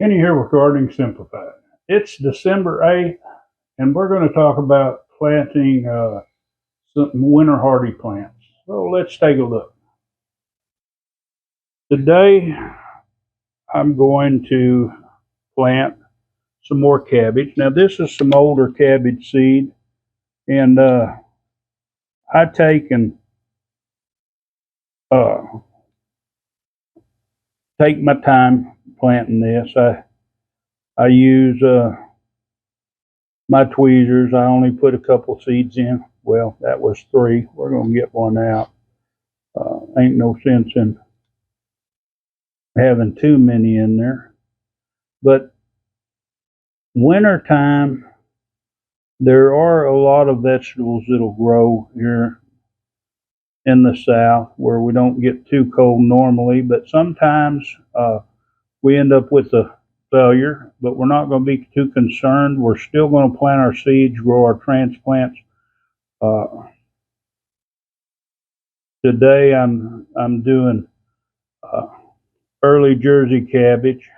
Kenny here with Gardening Simplified. It's December 8th, and we're going to talk about planting some winter hardy plants. So let's take a look. Today, I'm going to plant some more cabbage. Now, this is some older cabbage seed, and I uh, take my time planting this. I use my tweezers. I only put a couple seeds in. Well, that was three. We're going to get one out. Ain't no sense in having too many in there. But winter time, there are a lot of vegetables that'll grow here in the south where we don't get too cold normally, but sometimes we end up with a failure, but we're not going to be too concerned. We're still going to plant our seeds, grow our transplants. Today I'm doing early Jersey cabbage.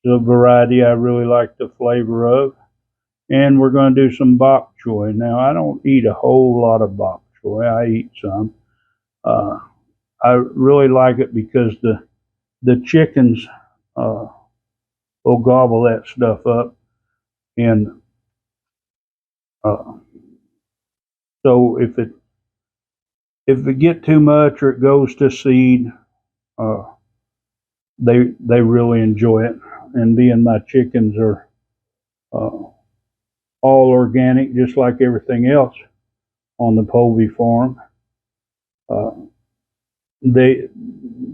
It's a variety I really like the flavor of. And we're going to do some bok choy. Now, I don't eat a whole lot of bok choy. I eat some. I really like it because the chickens will gobble that stuff up. And so if it get too much or it goes to seed, they really enjoy it. And being my chickens are all organic, just like everything else on the poultry farm.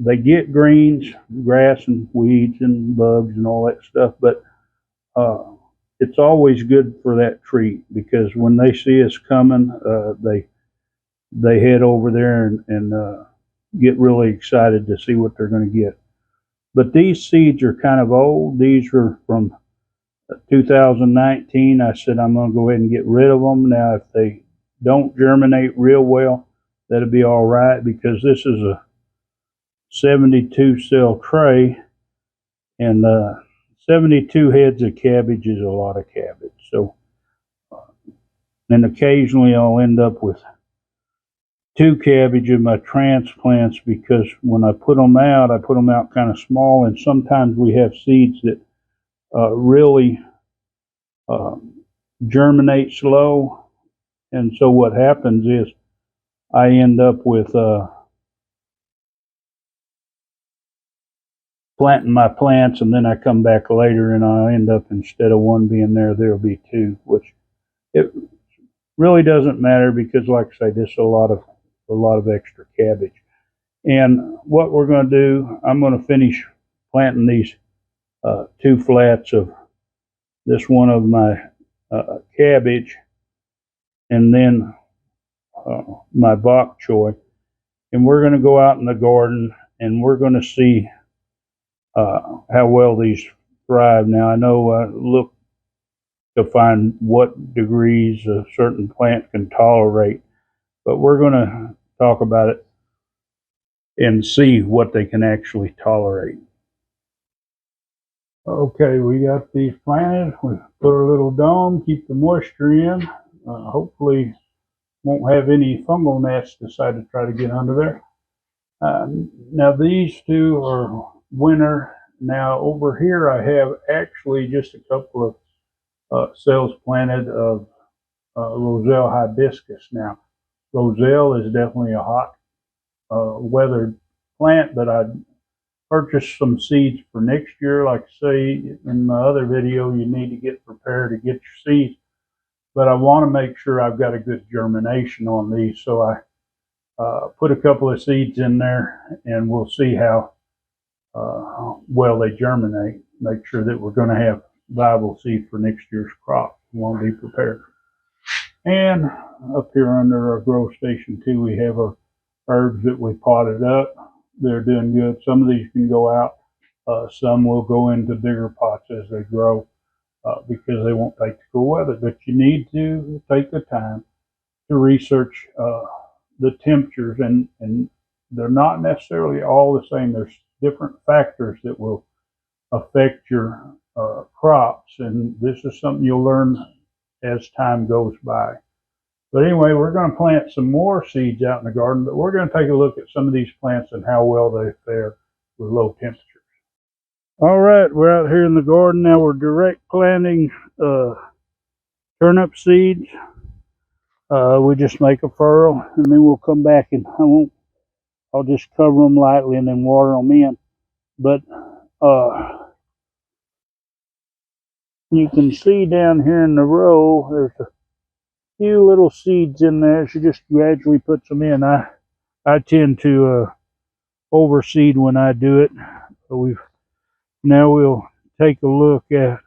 They get greens, grass and weeds and bugs and all that stuff, but it's always good for that treat because when they see us coming, they head over there and get really excited to see what they're going to get. But these seeds are kind of old. These are from 2019. I said I'm going to go ahead and get rid of them. Now, if they don't germinate real well, that'll be all right because this is a 72 cell tray, and 72 heads of cabbage is a lot of cabbage. So, and occasionally I'll end up with two cabbage in my transplants because when I put them out kind of small, and sometimes we have seeds that really germinate slow, and so what happens is I end up with planting my plants, and then I come back later and I end up, instead of one being there, there'll be two, which it really doesn't matter because, like I say, this is a lot of extra cabbage. And what we're going to do, I'm going to finish planting these two flats of this one of my cabbage, and then my bok choy, and we're going to go out in the garden and we're going to see how well these thrive. Now, I know look to find what degrees a certain plant can tolerate, but we're going to talk about it and see what they can actually tolerate. Okay, we got these planted. We put a little dome, keep the moisture in. Hopefully won't have any fungal gnats decide to try to get under there. Now these two are winter. Now over here I have actually just a couple of cells planted of Roselle hibiscus. Now Roselle is definitely a hot weathered plant, but I purchased some seeds for next year. Like I say in my other video, you need to get prepared to get your seeds, but I want to make sure I've got a good germination on these. So I put a couple of seeds in there, and we'll see how well they germinate. Make sure that we're going to have viable seed for next year's crop. We want to be prepared. And up here under our grow station too, we have our herbs that we potted up. They're doing good. Some of these can go out. Some will go into bigger pots as they grow because they won't take the cool weather. But you need to take the time to research the temperatures, and they're not necessarily all the same. There's different factors that will affect your crops, and this is something you'll learn as time goes by. But anyway, we're going to plant some more seeds out in the garden, but we're going to take a look at some of these plants and how well they fare with low temperatures. All right, we're out here in the garden now. We're direct planting turnip seeds. We just make a furrow, and then we'll come back and I'll just cover them lightly and then water them in. But you can see down here in the row, there's a few little seeds in there. She just gradually puts them in. I tend to overseed when I do it. Now we'll take a look at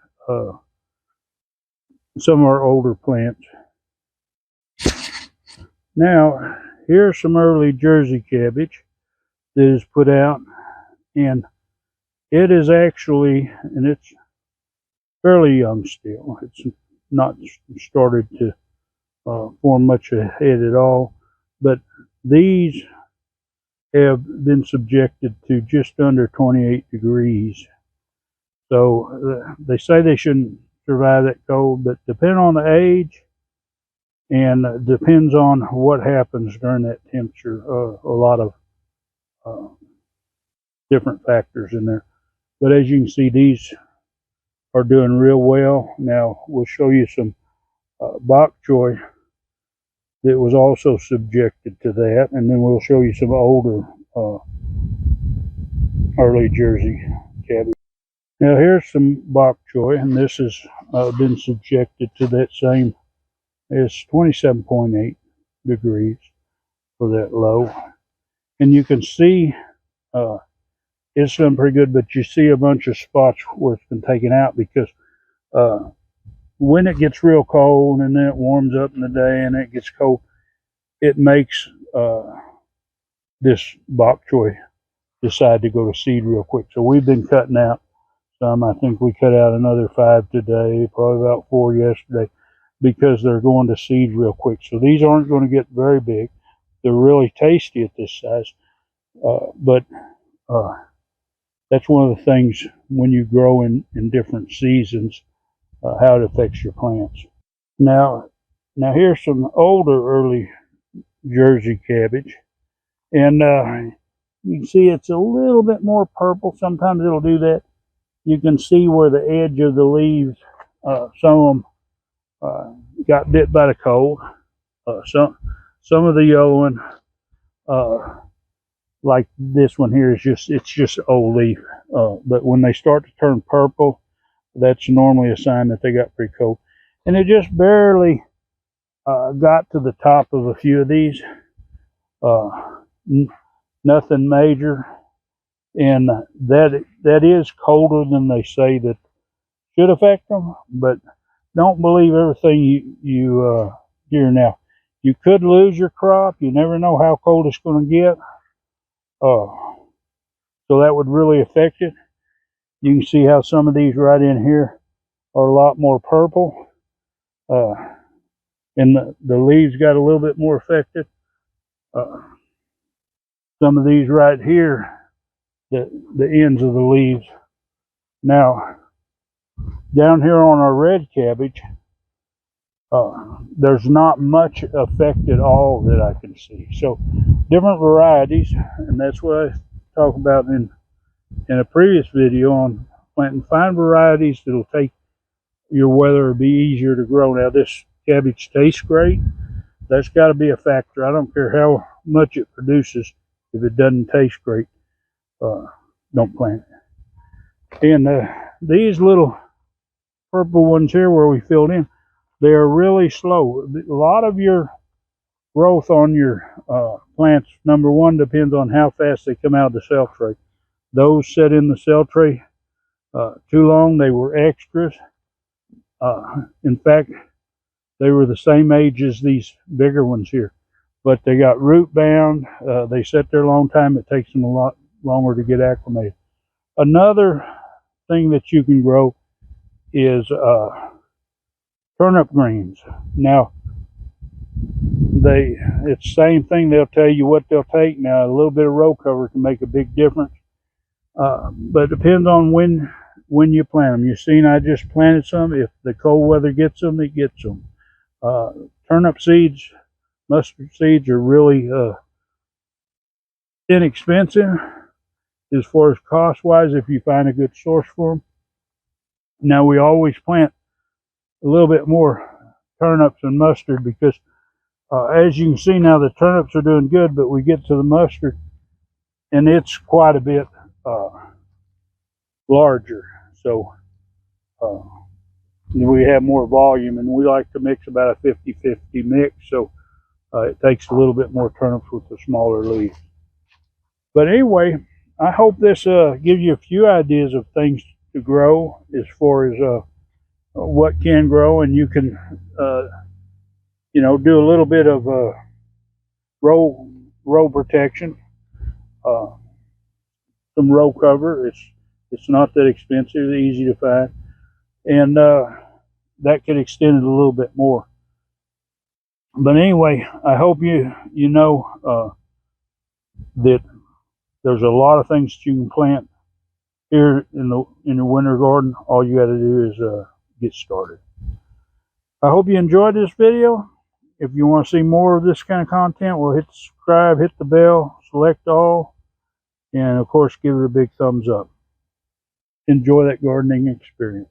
some of our older plants. Now, here's some early Jersey cabbage that is put out, and it is actually, and it's fairly young still. It's not started to form much a head at all, but these have been subjected to just under 28 degrees. So they say they shouldn't survive that cold, but depending on the age and depends on what happens during that temperature, a lot of different factors in there. But as you can see, these are doing real well. Now we'll show you some bok choy that was also subjected to that, and then we'll show you some older early Jersey cabbage. Now here's some bok choy, and this has been subjected to that same. It's 27.8 degrees for that low, and you can see it's done pretty good, but you see a bunch of spots where it's been taken out because when it gets real cold and then it warms up in the day and it gets cold, it makes this bok choy decide to go to seed real quick. So we've been cutting out some. I think we cut out another 5 today, probably about 4 yesterday, because they're going to seed real quick. So these aren't going to get very big. They're really tasty at this size, but that's one of the things when you grow in different seasons, how it affects your plants. Now here's some older early Jersey cabbage, and you can see it's a little bit more purple. Sometimes it'll do that. You can see where the edge of the leaves, some of them got bit by the cold. Some of the yellowing, like this one here, it's just old leaf. But when they start to turn purple, that's normally a sign that they got pretty cold. And it just barely got to the top of a few of these. Nothing major, and that is colder than they say that should affect them. But don't believe everything you hear now. You could lose your crop. You never know how cold it's going to get. So that would really affect it. You can see how some of these right in here are a lot more purple. And the leaves got a little bit more affected. Some of these right here, the ends of the leaves. Now, down here on our red cabbage, there's not much effect at all that I can see. So different varieties, and that's what I talked about in a previous video on planting. Find varieties that'll take your weather or be easier to grow. Now this cabbage tastes great. That's got to be a factor. I don't care how much it produces. If it doesn't taste great, don't plant it. And these little purple ones here where we filled in, they are really slow. A lot of your growth on your plants, number one, depends on how fast they come out of the cell tray. Those set in the cell tray too long, they were extras. In fact, they were the same age as these bigger ones here, but they got root bound. They sit there a long time. It takes them a lot longer to get acclimated. Another thing that you can grow is turnip greens. Now, it's the same thing. They'll tell you what they'll take. Now, a little bit of row cover can make a big difference, but it depends on when when you plant them. You've seen I just planted some. If the cold weather gets them, it gets them. Turnip seeds, mustard seeds are really inexpensive as far as cost wise if you find a good source for them. Now we always plant a little bit more turnips and mustard because as you can see now the turnips are doing good, but we get to the mustard and it's quite a bit larger, so we have more volume, and we like to mix about a 50-50 mix, so it takes a little bit more turnips with the smaller leaves. But anyway, I hope this gives you a few ideas of things to grow as far as what can grow, and you can do a little bit of row protection, some row cover. It's not that expensive, easy to find, and that could extend it a little bit more. But anyway, I hope you know that there's a lot of things that you can plant here in the winter garden. All you got to do is get started. I hope you enjoyed this video. If you want to see more of this kind of content, well, hit subscribe, hit the bell, select all, and of course give it a big thumbs up. Enjoy that gardening experience.